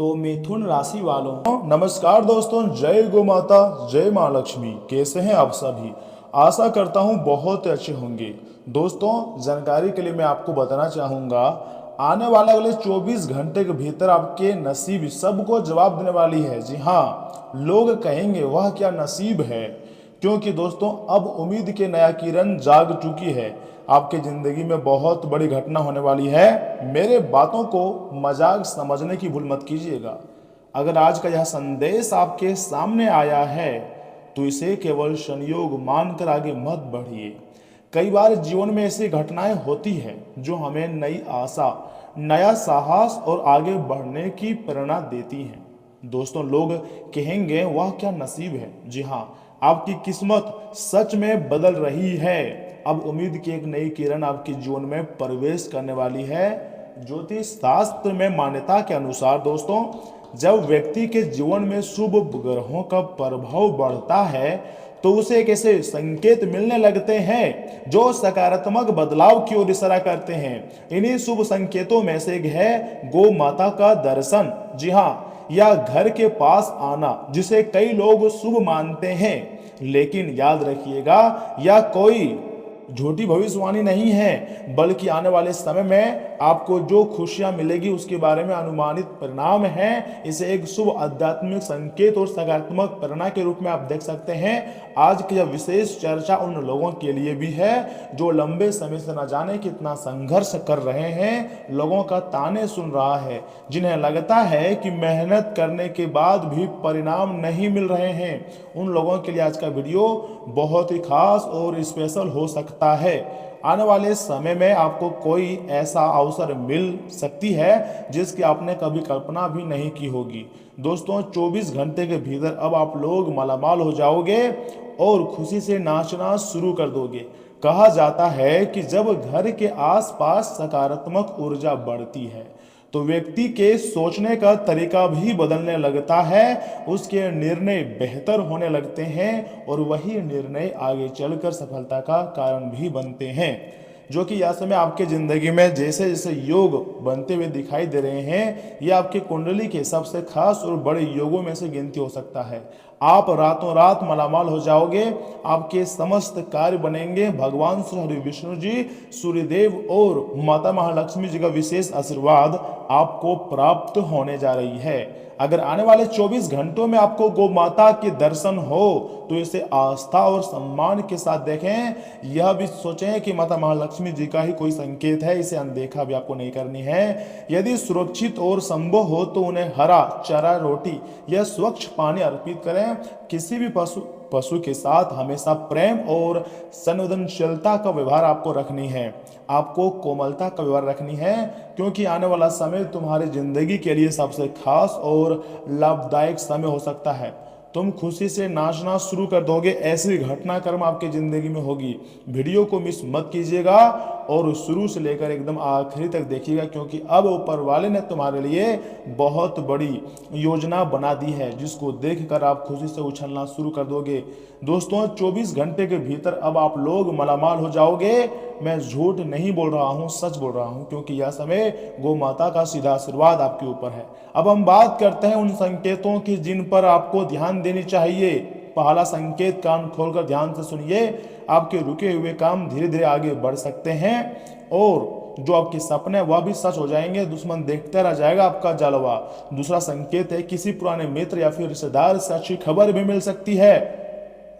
तो मिथुन राशि वालों, नमस्कार दोस्तों, जय गो माता, जय माँ लक्ष्मी। कैसे हैं आप सभी? आशा करता हूँ बहुत अच्छे होंगे। दोस्तों, जानकारी के लिए मैं आपको बताना चाहूँगा, आने वाले अगले 24 घंटे के भीतर आपके नसीब सबको जवाब देने वाली है। जी हाँ, लोग कहेंगे वह क्या नसीब है, क्योंकि दोस्तों अब उम्मीद के नया किरण जाग चुकी है। आपकी ज़िंदगी में बहुत बड़ी घटना होने वाली है। मेरे बातों को मजाक समझने की भूल मत कीजिएगा। अगर आज का यह संदेश आपके सामने आया है तो इसे केवल संयोग मानकर आगे मत बढ़िए। कई बार जीवन में ऐसी घटनाएं होती हैं जो हमें नई आशा, नया साहस और आगे बढ़ने की प्रेरणा देती हैं। दोस्तों, लोग कहेंगे वह क्या नसीब है। जी हाँ, आपकी किस्मत सच में बदल रही है। अब उम्मीद की एक नई किरण आपके जीवन में प्रवेश करने वाली है। ज्योतिष शास्त्र में मान्यता के अनुसार दोस्तों, जब व्यक्ति के जीवन में शुभ ग्रहों का प्रभाव बढ़ता है तो उसे एक ऐसे संकेत मिलने लगते हैं जो सकारात्मक बदलाव की ओर इशारा करते हैं। इन्हीं शुभ संकेतों में से एक है गौ माता का दर्शन। जी हाँ, या घर के पास आना, जिसे कई लोग शुभ मानते हैं। लेकिन याद रखिएगा, यह कोई झूठी भविष्यवाणी नहीं है, बल्कि आने वाले समय में आपको जो खुशियां मिलेगी उसके बारे में अनुमानित परिणाम है। इसे एक शुभ आध्यात्मिक संकेत और सकारात्मक प्रेरणा के रूप में आप देख सकते हैं। आज की यह विशेष चर्चा उन लोगों के लिए भी है जो लंबे समय से न जाने कितना संघर्ष कर रहे हैं, लोगों का ताने सुन रहा है, जिन्हें लगता है कि मेहनत करने के बाद भी परिणाम नहीं मिल रहे हैं। उन लोगों के लिए आज का वीडियो बहुत ही खास और स्पेशल हो सकता है। आने वाले समय में आपको कोई ऐसा अवसर मिल सकती है जिसकी आपने कभी कल्पना भी नहीं की होगी। दोस्तों, 24 घंटे के भीतर अब आप लोग मालामाल हो जाओगे और खुशी से नाचना शुरू कर दोगे। कहा जाता है कि जब घर के आसपास सकारात्मक ऊर्जा बढ़ती है तो व्यक्ति के सोचने का तरीका भी बदलने लगता है, उसके निर्णय बेहतर होने लगते हैं और वही निर्णय आगे चलकर सफलता का कारण भी बनते हैं। जो कि यह समय आपके जिंदगी में जैसे जैसे योग बनते हुए दिखाई दे रहे हैं, यह आपकी कुंडली के सबसे खास और बड़े योगों में से गिनती हो सकता है। आप रातों रात मालामाल हो जाओगे, आपके समस्त कार्य बनेंगे। भगवान श्री हरि विष्णु जी, सूर्यदेव और माता महालक्ष्मी जी का विशेष आशीर्वाद आपको प्राप्त होने जा रही है। अगर आने वाले 24 घंटों में आपको गौ माता के दर्शन हो तो इसे आस्था और सम्मान के साथ देखें। यह भी सोचें कि माता महालक्ष्मी जी का ही कोई संकेत है, इसे अनदेखा भी आपको नहीं करनी है। यदि सुरक्षित और संभव हो तो उन्हें हरा चारा, रोटी या स्वच्छ पानी अर्पित करें। किसी भी पशु के साथ हमेशा प्रेम और संवेदनशीलता का व्यवहार आपको रखनी है। आपको कोमलता का व्यवहार रखनी है, क्योंकि आने वाला समय तुम्हारी जिंदगी के लिए सबसे खास और लाभदायक समय हो सकता है। तुम खुशी से नाचना शुरू कर दोगे, ऐसी घटनाक्रम आपकी जिंदगी में होगी। वीडियो को मिस मत कीजिएगा और शुरू से लेकर एकदम आखिरी तक देखिएगा, क्योंकि अब ऊपर वाले ने तुम्हारे लिए बहुत बड़ी योजना बना दी है, जिसको देखकर आप खुशी से उछलना शुरू कर दोगे। दोस्तों, 24 घंटे के भीतर अब आप लोग मालामाल हो जाओगे। मैं झूठ नहीं बोल रहा हूँ, सच बोल रहा हूँ, क्योंकि यह समय गौ माता का सीधा आशीर्वाद आपके ऊपर है। अब हम बात करते हैं उन संकेतों की जिन पर आपको ध्यान देनी चाहिए। पहला संकेत, कान खोलकर ध्यान से सुनिए। आपके रुके हुए काम धीरे धीरे आगे बढ़ सकते हैं और जो आपके सपने हैं वह भी सच हो जाएंगे। दुश्मन देखते रह जाएगा आपका जलवा। दूसरा संकेत है, किसी पुराने मित्र या फिर रिश्तेदार से अच्छी खबर भी मिल सकती है।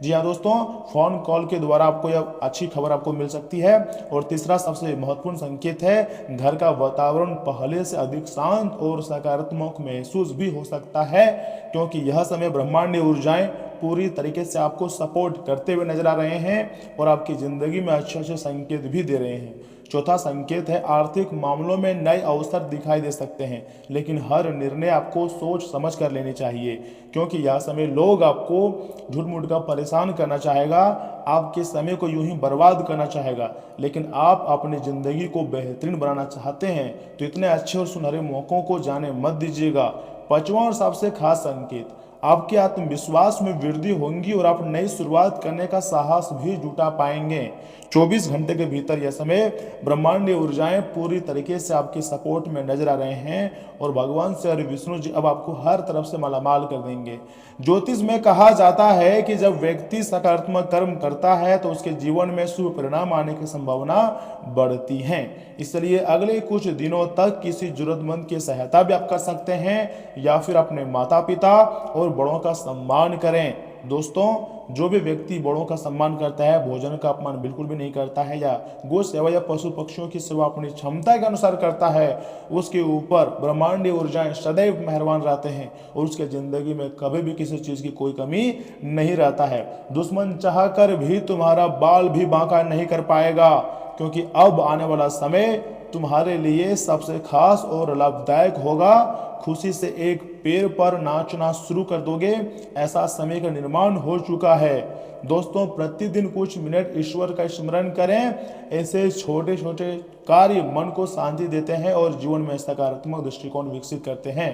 जी हाँ दोस्तों, फोन कॉल के द्वारा आपको यह अच्छी खबर आपको मिल सकती है। और तीसरा सबसे महत्वपूर्ण संकेत है, घर का वातावरण पहले से अधिक शांत और सकारात्मक महसूस भी हो सकता है, क्योंकि यह समय ब्रह्मांडीय ऊर्जाएं पूरी तरीके से आपको सपोर्ट करते हुए नजर आ रहे हैं और आपकी जिंदगी में अच्छे अच्छे संकेत भी दे रहे हैं। चौथा संकेत है, आर्थिक मामलों में नए अवसर दिखाई दे सकते हैं, लेकिन हर निर्णय आपको सोच समझ कर लेनी चाहिए, क्योंकि यह समय लोग आपको झूठ मूठ का परेशान करना चाहेगा, आपके समय को यूं ही बर्बाद करना चाहेगा। लेकिन आप अपनी जिंदगी को बेहतरीन बनाना चाहते हैं तो इतने अच्छे और सुनहरे मौकों को जाने मत दीजिएगा। पांचवा और सबसे खास संकेत, आपके आत्मविश्वास में वृद्धि होगी और आप नई शुरुआत करने का साहस भी जुटा पाएंगे। 24 घंटे के भीतर यह समय ब्रह्मांडीय ऊर्जाएं पूरी तरीके से आपकी सपोर्ट में नजर आ रहे हैं और भगवान श्री हरि विष्णु जी अब आपको हर तरफ से मालामाल कर देंगे। ज्योतिष में कहा जाता है कि जब व्यक्ति सकारात्मक कर्म करता है तो उसके जीवन में शुभ परिणाम आने की संभावना बढ़ती है। इसलिए अगले कुछ दिनों तक किसी जरूरतमंद की सहायता भी आप कर सकते हैं या फिर अपने माता पिता और बड़ों का सम्मान करें। दोस्तों, जो भी व्यक्ति बड़ों का सम्मान करता है, भोजन का अपमान बिल्कुल भी नहीं करता है या गो सेवा या पशु पक्षियों की सेवा अपनी क्षमता के अनुसार करता है, उसके ऊपर ब्रह्मांडीय ऊर्जाएं सदैव मेहरबान रहते हैं और उसके जिंदगी में कभी भी किसी चीज की कोई कमी नहीं रहता है। दुश्मन चाहकर भी तुम्हारा बाल भी बांका नहीं कर पाएगा, क्योंकि अब आने वाला समय तुम्हारे लिए सबसे खास और लाभदायक होगा। खुशी से एक पैर पर नाचना शुरू कर दोगे, ऐसा समय का निर्माण हो चुका है। दोस्तों, प्रतिदिन कुछ मिनट ईश्वर का स्मरण करें। ऐसे छोटे छोटे कार्य मन को शांति देते हैं और जीवन में सकारात्मक दृष्टिकोण विकसित करते हैं।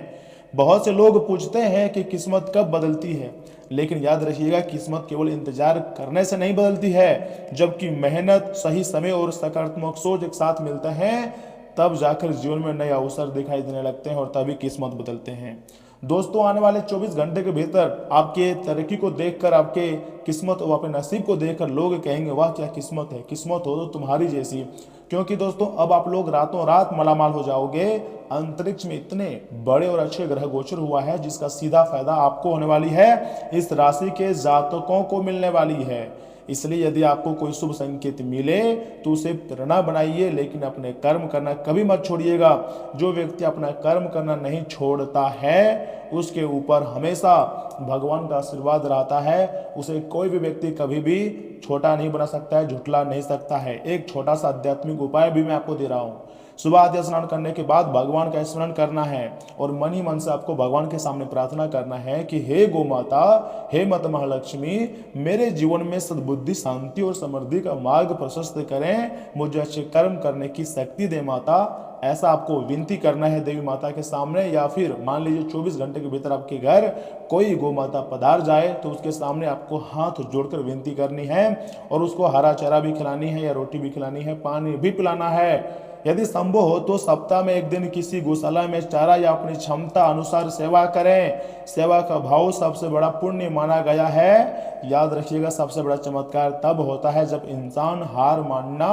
बहुत से लोग पूछते हैं कि किस्मत कब बदलती है, लेकिन याद रखिएगा, किस्मत केवल इंतजार करने से नहीं बदलती है, जबकि मेहनत, सही समय और सकारात्मक सोच एक साथ मिलते हैं, तब जाकर जीवन में नए अवसर दिखाई देने लगते हैं और तभी किस्मत बदलते हैं। दोस्तों, आने वाले 24 घंटे के भीतर आपके तरक्की को देखकर, आपके किस्मत और अपने नसीब को देखकर लोग कहेंगे, वाह क्या किस्मत है, किस्मत हो तो तुम्हारी जैसी। क्योंकि दोस्तों, अब आप लोग रातों रात मालामाल हो जाओगे। अंतरिक्ष में इतने बड़े और अच्छे ग्रह गोचर हुआ है जिसका सीधा फायदा आपको होने वाली है, इस राशि के जातकों को मिलने वाली है। इसलिए यदि आपको कोई शुभ संकेत मिले तो उसे प्रेरणा बनाइए, लेकिन अपने कर्म करना कभी मत छोड़िएगा। जो व्यक्ति अपना कर्म करना नहीं छोड़ता है उसके ऊपर हमेशा भगवान का आशीर्वाद रहता है। उसे कोई भी व्यक्ति कभी भी छोटा नहीं बना सकता है, झुठला नहीं सकता है। एक छोटा सा आध्यात्मिक उपाय भी मैं आपको दे रहा हूँ। सुबह आद्य स्नान करने के बाद भगवान का स्मरण करना है और मन ही मन से आपको भगवान के सामने प्रार्थना करना है कि हे गो माता, हे माता महालक्ष्मी, मेरे जीवन में सद्बुद्धि, शांति और समृद्धि का मार्ग प्रशस्त करें, मुझे अच्छे कर्म करने की शक्ति दे माता। ऐसा आपको विनती करना है देवी माता के सामने। या फिर मान लीजिए 24 घंटे के भीतर आपके घर कोई गो माता पधार जाए तो उसके सामने आपको हाथ जोड़कर विनती करनी है और उसको हरा चारा भी खिलानी है या रोटी भी खिलानी है, पानी भी पिलाना है। यदि संभव हो तो सप्ताह में एक दिन किसी गौशाला में चारा या अपनी क्षमता अनुसार सेवा करें। सेवा का भाव सबसे बड़ा पुण्य माना गया है। याद रखिएगा, सबसे बड़ा चमत्कार तब होता है जब इंसान हार मानना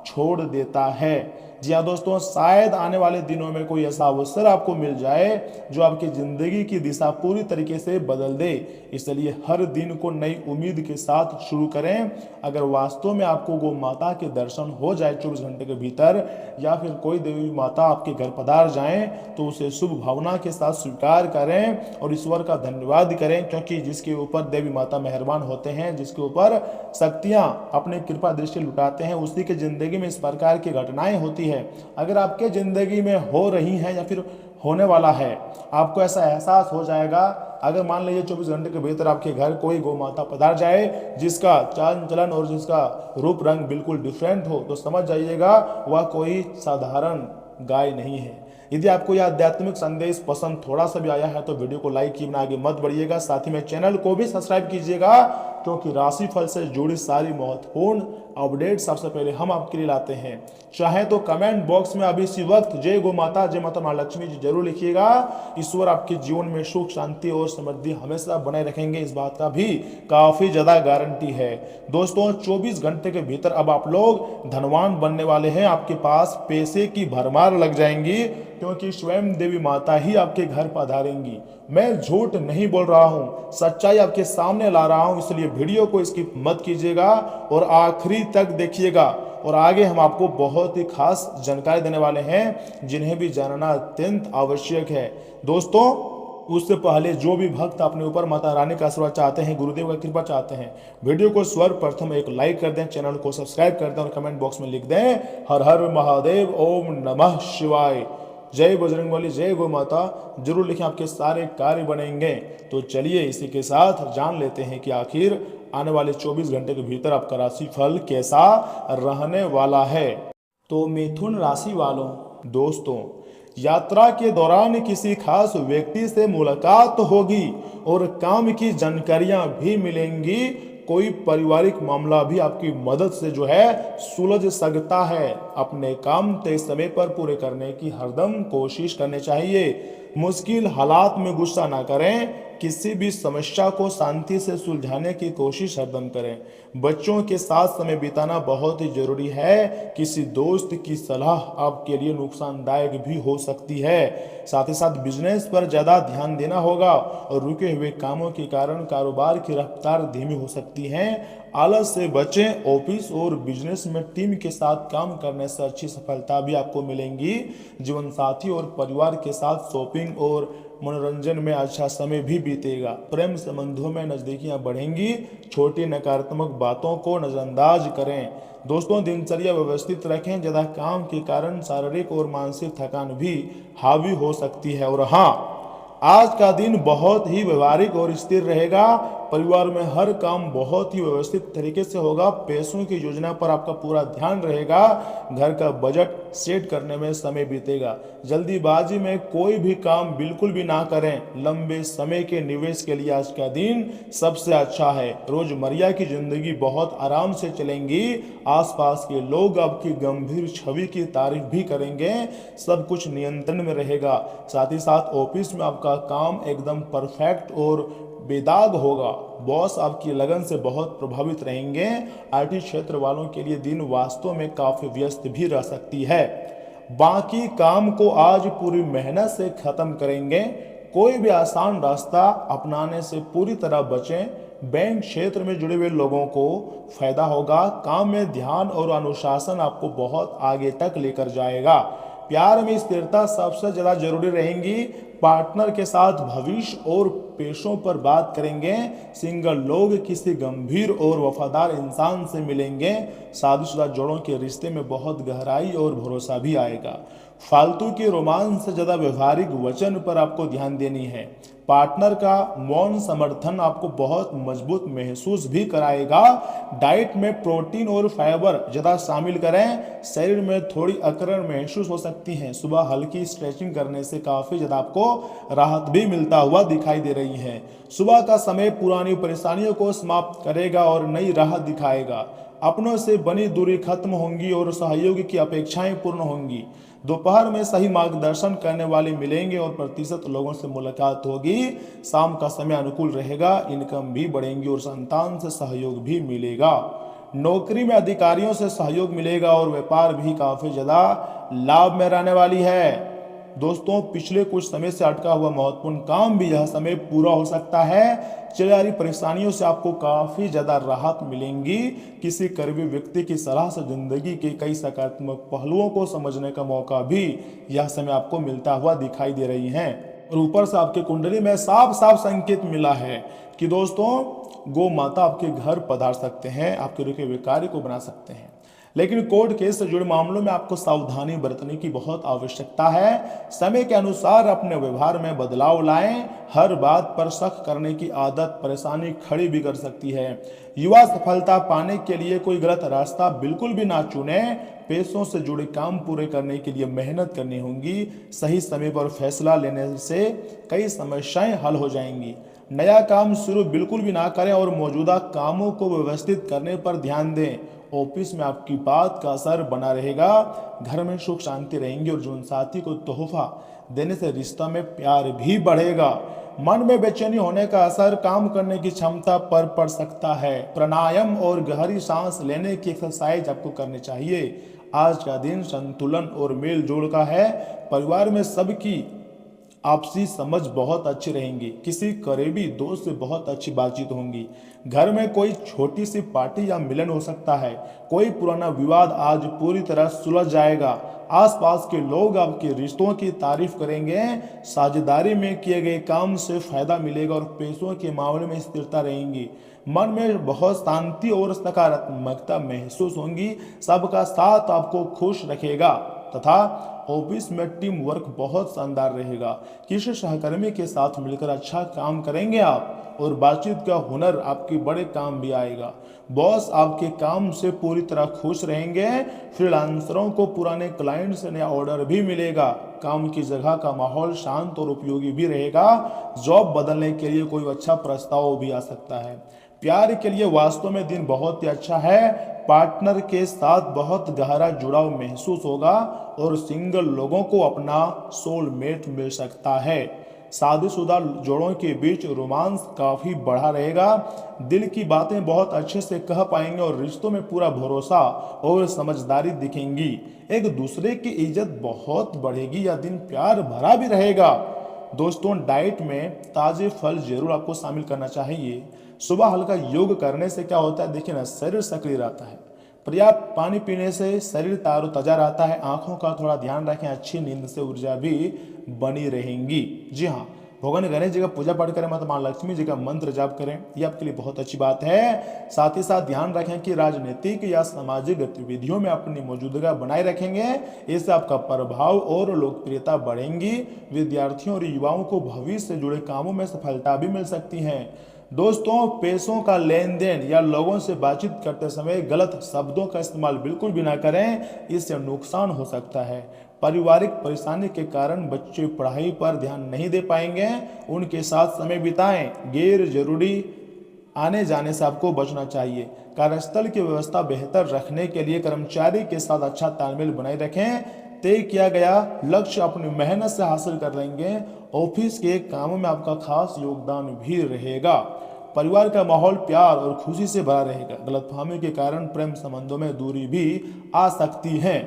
छोड़ देता है। जी हाँ दोस्तों, शायद आने वाले दिनों में कोई ऐसा अवसर आपको मिल जाए जो आपकी जिंदगी की दिशा पूरी तरीके से बदल दे। इसलिए हर दिन को नई उम्मीद के साथ शुरू करें। अगर वास्तव में आपको गो माता के दर्शन हो जाए 24 घंटे के भीतर या फिर कोई देवी माता आपके घर पधार जाएं तो उसे शुभ भावना के साथ स्वीकार करें और ईश्वर का धन्यवाद करें, क्योंकि जिसके ऊपर देवी माता मेहरबान होते हैं, जिसके ऊपर शक्तियां अपनी कृपा दृष्टि लुटाते हैं, उसी के जिंदगी में इस प्रकार की घटनाएं होती है। अगर आपके जिंदगी में हो रही हैं या फिर होने वाला है, आपको ऐसा एहसास हो जाएगा। अगर मान लीजिए 24 घंटे के भीतर आपके घर कोई गौ माता पधार जाए जिसका चाल चलन और जिसका रूप रंग बिल्कुल डिफरेंट हो, तो समझ जाइएगा वह कोई साधारण गाय नहीं है। यदि आपको यह आध्यात्मिक संदेश पसंद थोड़ा सा भी आया है तो वीडियो को लाइक किए बिना आगे मत बढ़िएगा। साथ ही में चैनल को भी सब्सक्राइब कीजिएगा, क्योंकि राशिफल से जुड़ी सारी महत्वपूर्ण अपडेट सबसे पहले हम आपके लिए लाते हैं। चाहे तो कमेंट बॉक्स में अभी इसी वक्त जय गो माता, जय माता महालक्ष्मी जी जरूर लिखिएगा। ईश्वर आपके जीवन में सुख, शांति और समृद्धि हमेशा बनाए रखेंगे, इस बात का भी काफी ज्यादा गारंटी है। दोस्तों, 24 घंटे के भीतर अब आप लोग धनवान बनने वाले हैं। आपके पास पैसे की भरमार लग जाएंगी, क्योंकि स्वयं देवी माता ही आपके घर पधारेंगी। मैं झूठ नहीं बोल रहा हूं, सच्चाई आपके सामने ला रहा हूं। इसलिए वीडियो को स्किप मत कीजिएगा और आखिरी तक देखिएगा। और आगे हम आपको बहुत ही खास जानकारी देने वाले हैं जिन्हें भी जानना अत्यंत आवश्यक है। दोस्तों, उससे पहले जो भी भक्त अपने ऊपर माता रानी का आशीर्वाद चाहते हैं, गुरुदेव का कृपा चाहते हैं, वीडियो को सर्वप्रथम एक लाइक कर दें, चैनल को सब्सक्राइब कर दें और कमेंट बॉक्स में लिख दें हर हर महादेव, ओम नमः शिवाय, जय बजरंगबली, जय गो माता जरूर लिखें, आपके सारे कार्य बनेंगे। तो चलिए इसी के साथ जान लेते हैं कि आखिर आने वाले 24 घंटे के भीतर आपका राशिफल कैसा रहने वाला है। तो मिथुन राशि वालों, दोस्तों, यात्रा के दौरान किसी खास व्यक्ति से मुलाकात होगी और काम की जानकारियां भी मिलेंगी। कोई पारिवारिक मामला भी आपकी मदद से जो है सुलझ सकता है। अपने काम तय समय पर पूरे करने की हरदम कोशिश करनी चाहिए। मुश्किल हालात में गुस्सा ना करें, किसी भी समस्या को शांति से सुलझाने की कोशिश हरदम करें। बच्चों के साथ समय बिताना बहुत ही जरूरी है। किसी दोस्त की सलाह आपके लिए नुकसानदायक भी हो सकती है। साथ ही साथ बिजनेस पर ज्यादा ध्यान देना होगा और रुके हुए कामों के कारण कारोबार की रफ्तार धीमी हो सकती है। आलस से बचें। ऑफिस और बिजनेस में टीम के साथ काम करने से अच्छी सफलता भी आपको मिलेंगी। जीवन साथी और परिवार के साथ शॉपिंग और मनोरंजन में अच्छा समय भी बीतेगा। प्रेम संबंधों में नजदीकियां बढ़ेंगी। छोटी नकारात्मक बातों को नजरअंदाज करें। दोस्तों, दिनचर्या व्यवस्थित रखें। ज्यादा काम के कारण शारीरिक और मानसिक थकान भी हावी हो सकती है। और हाँ, आज का दिन बहुत ही व्यवहारिक और स्थिर रहेगा। परिवार में हर काम बहुत ही व्यवस्थित तरीके से होगा। पैसों की योजना पर आपका पूरा ध्यान रहेगा। घर का बजट सेट करने में समय बीतेगा। जल्दीबाजी में कोई भी काम बिल्कुल भी ना करें। लंबे समय के निवेश के लिए आज का दिन सबसे अच्छा है। रोजमर्रा की जिंदगी बहुत आराम से चलेंगी। आसपास के लोग आपकी गंभीर छवि की तारीफ भी करेंगे। सब कुछ नियंत्रण में रहेगा। साथ ही साथ ऑफिस में आपका काम एकदम परफेक्ट और बेदाग होगा। बॉस आपकी लगन से बहुत प्रभावित रहेंगे। आईटी क्षेत्र वालों के लिए दिन वास्तव में काफी व्यस्त भी रह सकती है। बाकी काम को आज पूरी मेहनत से खत्म करेंगे। कोई भी आसान रास्ता अपनाने से पूरी तरह बचें। बैंक क्षेत्र में जुड़े हुए लोगों को फायदा होगा। काम में ध्यान और अनुशासन आपको बहुत आगे तक लेकर जाएगा। प्यार में स्थिरता सबसे ज्यादा जरूरी रहेंगी। पार्टनर के साथ भविष्य और पेशों पर बात करेंगे। सिंगल लोग किसी गंभीर और वफादार इंसान से मिलेंगे। शादीशुदा जोड़ों के रिश्ते में बहुत गहराई और भरोसा भी आएगा। फालतू के रोमांस से ज्यादा व्यवहारिक वचन पर आपको ध्यान देनी है। पार्टनर का मौन समर्थन आपको बहुत मजबूत महसूस भी कराएगा। डाइट में प्रोटीन और फाइबर ज्यादा शामिल करें। शरीर में थोड़ी अकड़न महसूस हो सकती है। सुबह हल्की स्ट्रेचिंग करने से काफी ज्यादा आपको राहत भी मिलता हुआ दिखाई दे रही है। सुबह का समय पुरानी परेशानियों को समाप्त करेगा और नई राह दिखाएगा। अपनों से बनी दूरी खत्म होंगी और सहयोग की अपेक्षाएं पूर्ण होंगी। दोपहर में सही मार्गदर्शन करने वाले मिलेंगे और प्रतिशत लोगों से मुलाकात होगी। शाम का समय अनुकूल रहेगा। इनकम भी बढ़ेंगी और संतान से सहयोग भी मिलेगा। नौकरी में अधिकारियों से सहयोग मिलेगा और व्यापार भी काफी ज्यादा लाभ में रहने वाली है। दोस्तों, पिछले कुछ समय से अटका हुआ महत्वपूर्ण काम भी यह समय पूरा हो सकता है। चल रही परेशानियों से आपको काफी ज्यादा राहत मिलेंगी। किसी करीबी व्यक्ति की सलाह से जिंदगी के कई सकारात्मक पहलुओं को समझने का मौका भी यह समय आपको मिलता हुआ दिखाई दे रही है। और ऊपर से आपके कुंडली में साफ साफ संकेत मिला है कि दोस्तों, गौ माता आपके घर पधार सकते हैं, आपके रुके हुए कार्य को बना सकते हैं। लेकिन कोर्ट केस से जुड़े मामलों में आपको सावधानी बरतने की बहुत आवश्यकता है। समय के अनुसार अपने व्यवहार में बदलाव लाएं। हर बात पर शक करने की आदत परेशानी खड़ी भी कर सकती है। युवा सफलता पाने के लिए कोई गलत रास्ता बिल्कुल भी ना चुने। पैसों से जुड़े काम पूरे करने के लिए मेहनत करनी होगी। सही समय पर फैसला लेने से कई समस्याएं हल हो जाएंगी। नया काम शुरू बिल्कुल भी ना करें और मौजूदा कामों को व्यवस्थित करने पर ध्यान दें। ऑफिस में आपकी बात का असर बना रहेगा। घर में सुख शांति रहेंगी और जीवन साथी को तोहफा देने से रिश्ता में प्यार भी बढ़ेगा। मन में बेचैनी होने का असर काम करने की क्षमता पर पड़ सकता है। प्राणायाम और गहरी सांस लेने की एक्सरसाइज आपको करनी चाहिए। आज का दिन संतुलन और मेल जोल का है। परिवार में सबकी आपसी समझ बहुत अच्छी रहेंगी। किसी करीबी दोस्त से बहुत अच्छी बातचीत होंगी। घर में कोई छोटी सी पार्टी या मिलन हो सकता है। कोई पुराना विवाद आज पूरी तरह सुलझ जाएगा। आसपास के लोग आपके रिश्तों की तारीफ करेंगे। साझेदारी में किए गए काम से फायदा मिलेगा और पैसों के मामले में स्थिरता रहेंगी। मन में बहुत शांति और सकारात्मकता महसूस होंगी। सबका साथ आपको खुश रखेगा। तथा ऑफिस में टीम वर्क बहुत शानदार रहेगा। किसी सहकर्मी के साथ मिलकर अच्छा काम करेंगे आप और बातचीत का हुनर आपके बड़े काम भी आएगा। बॉस आपके काम से पूरी तरह खुश रहेंगे। फ्रीलांसरों को पुराने क्लाइंट से नया ऑर्डर भी मिलेगा। काम की जगह का माहौल शांत और उपयोगी भी रहेगा। जॉब बदलने के लिए कोई अच्छा प्रस्ताव भी आ सकता है। प्यार के लिए वास्तव में दिन बहुत ही अच्छा है। पार्टनर के साथ बहुत गहरा जुड़ाव महसूस होगा और सिंगल लोगों को अपना सोलमेट मिल सकता है। शादीशुदा जोड़ों के बीच रोमांस काफी बढ़ा रहेगा। दिल की बातें बहुत अच्छे से कह पाएंगे और रिश्तों में पूरा भरोसा और समझदारी दिखेंगी। एक दूसरे की इज्जत बहुत बढ़ेगी। यह दिन प्यार भरा भी रहेगा। दोस्तों, डाइट में ताजे फल जरूर आपको शामिल करना चाहिए। सुबह हल्का योग करने से क्या होता है, देखिए ना, शरीर सक्रिय रहता है। पर्याप्त पानी पीने से शरीर ताजा रहता है। आंखों का थोड़ा ध्यान रखें। अच्छी नींद से ऊर्जा भी बनी रहेंगी। जी हाँ, भगवान गणेश जी का पूजा पाठ करें, माता मां लक्ष्मी जी का मंत्र जाप करें, ये आपके लिए बहुत अच्छी बात है। साथ ही साथ ध्यान रखें कि राजनीतिक या सामाजिक गतिविधियों में अपनी मौजूदगी बनाए रखेंगे। इससे आपका प्रभाव और लोकप्रियता बढ़ेंगी। विद्यार्थियों और युवाओं को भविष्य से जुड़े कामों में सफलता भी मिल सकती है। दोस्तों, पैसों का लेन देन या लोगों से बातचीत करते समय गलत शब्दों का इस्तेमाल बिल्कुल भी ना करें, इससे नुकसान हो सकता है। पारिवारिक परेशानी के कारण बच्चे पढ़ाई पर ध्यान नहीं दे पाएंगे। उनके साथ समय बिताएं। गैर जरूरी आने जाने से आपको बचना चाहिए। कार्यस्थल की व्यवस्था बेहतर रखने के लिए कर्मचारी के साथ अच्छा तालमेल बनाए रखें। तय किया गया लक्ष्य अपनी मेहनत से हासिल कर लेंगे। ऑफिस के कामों में आपका खास योगदान भी रहेगा। परिवार का माहौल प्यार और खुशी से भरा रहेगा। गलतफहमी के कारण प्रेम संबंधों में दूरी भी आ सकती है।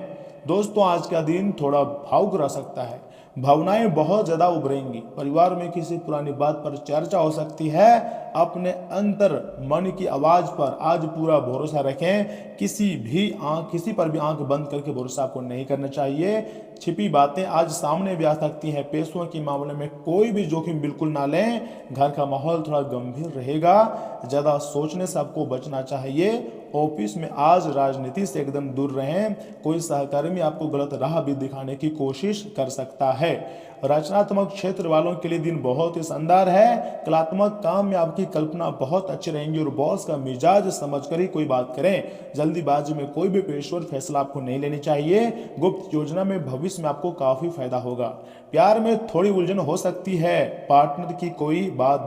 दोस्तों, आज का दिन थोड़ा भावुक रह सकता है। भावनाएं बहुत ज्यादा उभरेंगी। परिवार में किसी पुरानी बात पर चर्चा हो सकती है। अपने अंतर मन की आवाज पर आज पूरा भरोसा रखें। किसी पर भी आंख बंद करके भरोसा आपको नहीं करना चाहिए। छिपी बातें आज सामने भी आ सकती हैं। पैसों के मामले में कोई भी जोखिम बिल्कुल ना लें। घर का माहौल थोड़ा गंभीर रहेगा। ज्यादा सोचने से आपको बचना चाहिए। ऑफिस में आज राजनीति से एकदम दूर रहें। कोई सहकर्मी आपको गलत राह भी दिखाने की कोशिश कर सकता है। रचनात्मक क्षेत्र वालों के लिए दिन बहुत ही शानदार है। कलात्मक काम में आपकी कल्पना बहुत अच्छी रहेंगी और बॉस का मिजाज समझकर ही कोई बात करें। जल्दीबाजी में कोई भी पेशेवर फैसला आपको नहीं लेनी चाहिए। गुप्त योजना में भविष्य में आपको काफी फायदा होगा। प्यार में थोड़ी उलझन हो सकती है। पार्टनर की कोई बात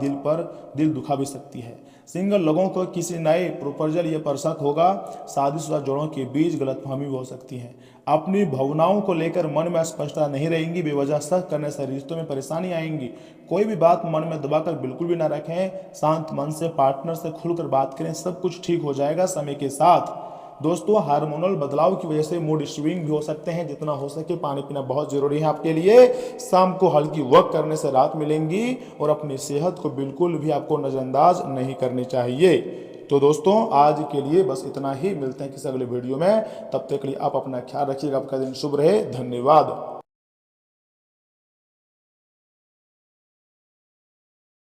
दिल दुखा भी सकती है। सिंगल लोगों को किसी नए प्रपोजल या पर शक होगा। शादीशुदा जोड़ों के बीच गलतफहमी भी हो सकती है। अपनी भावनाओं को लेकर मन में स्पष्टता नहीं रहेगी। बेवजह शक करने से रिश्तों में परेशानी आएंगी। कोई भी बात मन में दबाकर बिल्कुल भी ना रखें। शांत मन से पार्टनर से खुलकर बात करें। सब कुछ ठीक हो जाएगा समय के साथ। दोस्तों, हार्मोनल बदलाव की वजह से मूड स्विंग भी हो सकते हैं। जितना हो सके पानी पीना बहुत जरूरी है आपके लिए। शाम को हल्की वॉक करने से राहत मिलेंगी और अपनी सेहत को बिल्कुल भी आपको नजरअंदाज नहीं करनी चाहिए। तो दोस्तों, आज के लिए बस इतना ही। मिलते हैं किसी अगले वीडियो में। तब तक के लिए आप अपना ख्याल रखिएगा। आपका दिन शुभ रहे। धन्यवाद।